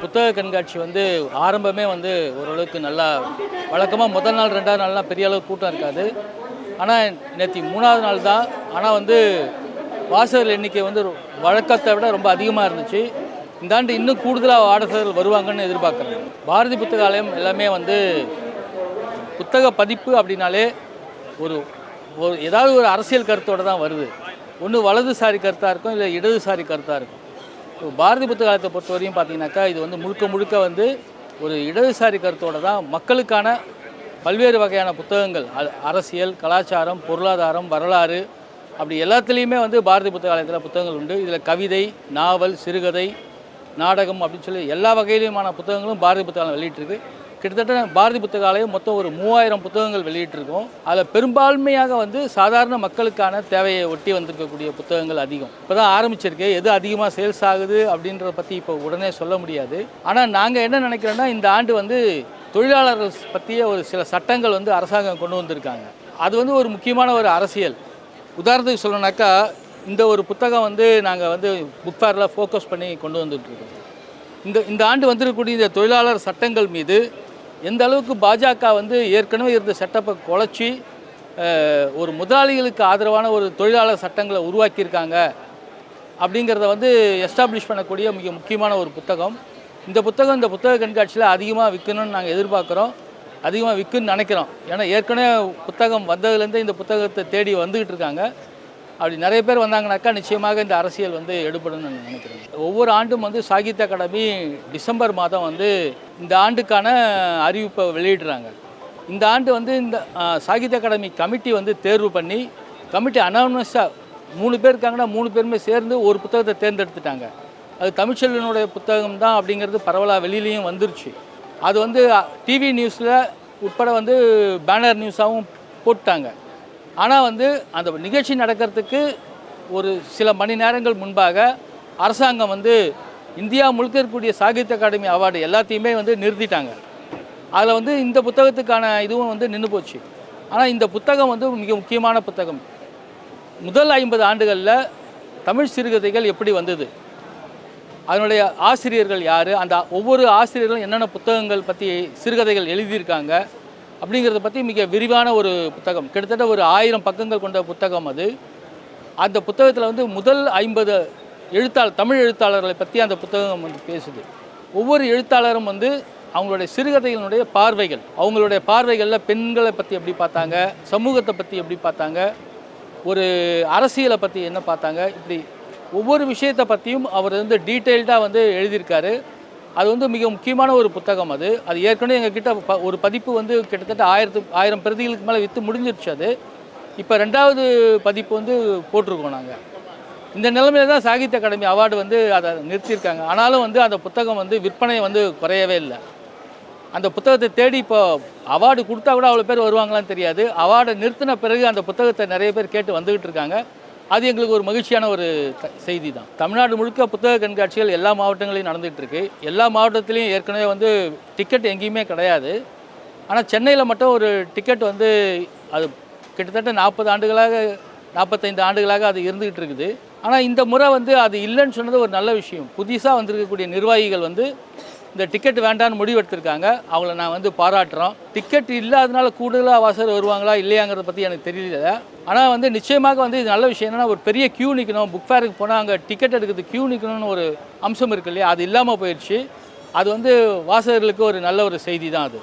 புத்தக கண்காட்சி வந்து ஆரம்பமே வந்து ஓரளவுக்கு நல்லா வழக்கமாக முதல் நாள் ரெண்டாவது நாள்லாம் பெரிய அளவுக்கு கூட்டம் இருக்காது. ஆனால் நேற்று மூணாவது நாள் தான். ஆனால் வந்து வாசகர்கள் எண்ணிக்கை வந்து வழக்கத்தை விட ரொம்ப அதிகமாக இருந்துச்சு. இந்த ஆண்டு இன்னும் கூடுதலாக வாசகர்கள் வருவாங்கன்னு எதிர்பார்க்குறேன். பாரதி புத்தகாலயம் எல்லாமே வந்து புத்தக பதிப்பு அப்படின்னாலே ஒரு ஒரு ஏதாவது ஒரு அரசியல் கருத்தோடு தான் வருது. ஒன்று வலதுசாரி கருத்தாக இருக்கும், இல்லை இடதுசாரி கருத்தாக இருக்கும். பாரதி புத்தகாலயத்தை பொறுத்தவரையும் பார்த்தீங்கன்னாக்கா இது வந்து முழுக்க வந்து ஒரு இடதுசாரி கருத்தோடு தான் மக்களுக்கான பல்வேறு வகையான புத்தகங்கள், அரசியல், கலாச்சாரம், பொருளாதாரம், வரலாறு, அப்படி எல்லாத்துலேயுமே வந்து பாரதி புத்தகாலயத்தில் புத்தகங்கள் உண்டு. இதில் கவிதை, நாவல், சிறுகதை, நாடகம் அப்படின்னு சொல்லி எல்லா வகையிலுமான புத்தகங்களும் பாரதி புத்தகாலயம் வெளியிட்டிருக்கு. கிட்டத்தட்ட பாரதி புத்தகாலயம் மொத்தம் ஒரு 3000 புத்தகங்கள் வெளியிட்டிருக்கோம். அதில் பெரும்பான்மையாக வந்து சாதாரண மக்களுக்கான தேவையை ஒட்டி வந்திருக்கக்கூடிய புத்தகங்கள் அதிகம். இப்போ தான் ஆரம்பிச்சிருக்கு. எது அதிகமாக சேல்ஸ் ஆகுது அப்படின்றத பற்றி இப்போ உடனே சொல்ல முடியாது. ஆனால் நாங்கள் என்ன நினைக்கிறோன்னா, இந்த ஆண்டு வந்து தொழிலாளர்கள் பற்றிய ஒரு சில சட்டங்கள் வந்து அரசாங்கம் கொண்டு வந்திருக்காங்க. அது வந்து ஒரு முக்கியமான ஒரு அரசியல். உதாரணத்துக்கு சொல்லணுன்னாக்கா, இந்த ஒரு புத்தகம் வந்து நாங்கள் வந்து புக் ஃபேரில் ஃபோக்கஸ் பண்ணி கொண்டு வந்துட்டுருக்கோம். இந்த ஆண்டு வந்திருக்கக்கூடிய இந்த தொழிலாளர் சட்டங்கள் மீது எந்த அளவுக்கு பாஜக வந்து ஏற்கனவே இருந்த செட்டப்பை குலைச்சி ஒரு முதலாளிகளுக்கு ஆதரவான ஒரு தொழிலாளர் சட்டங்களை உருவாக்கியிருக்காங்க அப்படிங்கிறத வந்து எஸ்டாப்ளிஷ் பண்ணக்கூடிய மிக முக்கியமான ஒரு புத்தகம். இந்த புத்தக கண்காட்சியில் அதிகமாக விற்கணும்னு நாங்கள் எதிர்பார்க்குறோம். அதிகமாக விற்குன்னு நினைக்கிறோம். ஏன்னா ஏற்கனவே புத்தகம் வந்ததுலேருந்தே இந்த புத்தகத்தை தேடி வந்துக்கிட்டு இருக்காங்க. அப்படி நிறைய பேர் வந்தாங்கனாக்கா நிச்சயமாக இந்த அரசியல் வந்து எடுபடும்னு நான் நினைக்கிறேன். ஒவ்வொரு ஆண்டும் வந்து சாகித்ய அகாடமி டிசம்பர் மாதம் வந்து இந்த ஆண்டுக்கான அறிவிப்பை வெளியிடுறாங்க. இந்த ஆண்டு வந்து இந்த சாகித்ய அகாடமி கமிட்டி வந்து தேர்வு பண்ணி, கமிட்டி அனானமஸாக 3 பேர் இருக்காங்கன்னா 3 பேருமே சேர்ந்து ஒரு புத்தகத்தை தேர்ந்தெடுத்துட்டாங்க. அது தமிழ்ச்செல்வனுடைய புத்தகம் தான் அப்படிங்கிறது பரவலாக வெளியிலையும் வந்துருச்சு. அது வந்து டிவி நியூஸில் உட்பட வந்து பேனர் நியூஸாகவும் போட்டாங்க. ஆனால் வந்து அந்த நிகழ்ச்சி நடக்கிறதுக்கு ஒரு சில மணி நேரங்கள் முன்பாக அரசாங்கம் வந்து இந்தியா முழுக்க இருக்கக்கூடிய சாகித்ய அகாடமி அவார்டு எல்லாத்தையுமே வந்து நிறுத்திட்டாங்க. அதில் வந்து இந்த புத்தகத்துக்கான இதுவும் வந்து நின்று போச்சு. ஆனால் இந்த புத்தகம் வந்து மிக முக்கியமான புத்தகம். முதல் 50 ஆண்டுகளில் தமிழ் சிறுகதைகள் எப்படி வந்தது, அதனுடைய ஆசிரியர்கள் யார், அந்த ஒவ்வொரு ஆசிரியர்களும் என்னென்ன புத்தகங்கள் பற்றி சிறுகதைகள் எழுதியிருக்காங்க அப்படிங்கிறத பற்றி மிக விரிவான ஒரு புத்தகம். கிட்டத்தட்ட ஒரு 1000 பக்கங்கள் கொண்ட புத்தகம் அது. அந்த புத்தகத்தில் வந்து முதல் 50 தமிழ் எழுத்தாளர்களை பற்றி அந்த புத்தகம் வந்து பேசுது. ஒவ்வொரு எழுத்தாளரும் வந்து அவங்களுடைய சிறுகதைகளுடைய பார்வைகள், அவங்களுடைய பார்வைகளில் பெண்களை பற்றி எப்படி பார்த்தாங்க, சமூகத்தை பற்றி எப்படி பார்த்தாங்க, ஒரு அரசியலை பற்றி என்ன பார்த்தாங்க, இப்படி ஒவ்வொரு விஷயத்தை பற்றியும் அவர் வந்து டீட்டெயில்டாக வந்து எழுதியிருக்காரு. அது வந்து மிக முக்கியமான ஒரு புத்தகம். அது ஏற்கனவே எங்ககிட்ட ஒரு பதிப்பு வந்து கிட்டத்தட்ட 1000 பிரதிகளுக்கு மேலே விற்று முடிஞ்சிருச்சு. அது இப்போ 2வது பதிப்பு வந்து போட்டிருக்கோம் நாங்கள். இந்த நிலைமையில தான் சாகித்ய அகாடமி அவார்டு வந்து அதை நிறுத்தியிருக்காங்க. ஆனாலும் வந்து அந்த புத்தகம் வந்து விற்பனை வந்து குறையவே இல்லை. அந்த புத்தகத்தை தேடி இப்போ அவார்டு கொடுத்தா கூட அவ்வளோ பேர் வருவாங்களான்னு தெரியாது. அவார்டை நிறுத்தின பிறகு அந்த புத்தகத்தை நிறைய பேர் கேட்டு வந்துக்கிட்டு இருக்காங்க. அது எங்களுக்கு ஒரு மகிழ்ச்சியான ஒரு செய்தி தான். தமிழ்நாடு முழுக்க புத்தக கண்காட்சிகள் எல்லா மாவட்டங்களையும் நடந்துகிட்ருக்கு. எல்லா மாவட்டத்திலையும் ஏற்கனவே வந்து டிக்கெட் எங்கேயுமே கிடையாது. ஆனால் சென்னையில் மட்டும் ஒரு டிக்கெட் வந்து அது கிட்டத்தட்ட 45 ஆண்டுகளாக அது இருந்துக்கிட்டு இருக்குது. ஆனால் இந்த முறை வந்து அது இல்லைன்னு சொன்னது ஒரு நல்ல விஷயம். புதுசாக வந்திருக்கக்கூடிய நிர்வாகிகள் வந்து இந்த டிக்கெட் வேண்டான்னு முடிவெடுத்திருக்காங்க. அவங்கள நான் வந்து பாராட்டுறோம். டிக்கெட் இல்லாதனால கூடுதலாக வாசகர் வருவாங்களா இல்லையாங்கிறத பற்றி எனக்கு தெரியல. ஆனால் வந்து நிச்சயமாக வந்து இது நல்ல விஷயம். என்னென்னா, ஒரு பெரிய க்யூ நிற்கணும். புக் ஃபேருக்கு போனால் அங்கே டிக்கெட் எடுக்கிறது க்யூ நிற்கணும்னு ஒரு அம்சம் இருக்கு இல்லையா, அது இல்லாமல் போயிடுச்சு. அது வந்து வாசகர்களுக்கு ஒரு நல்ல ஒரு செய்தி தான் அது.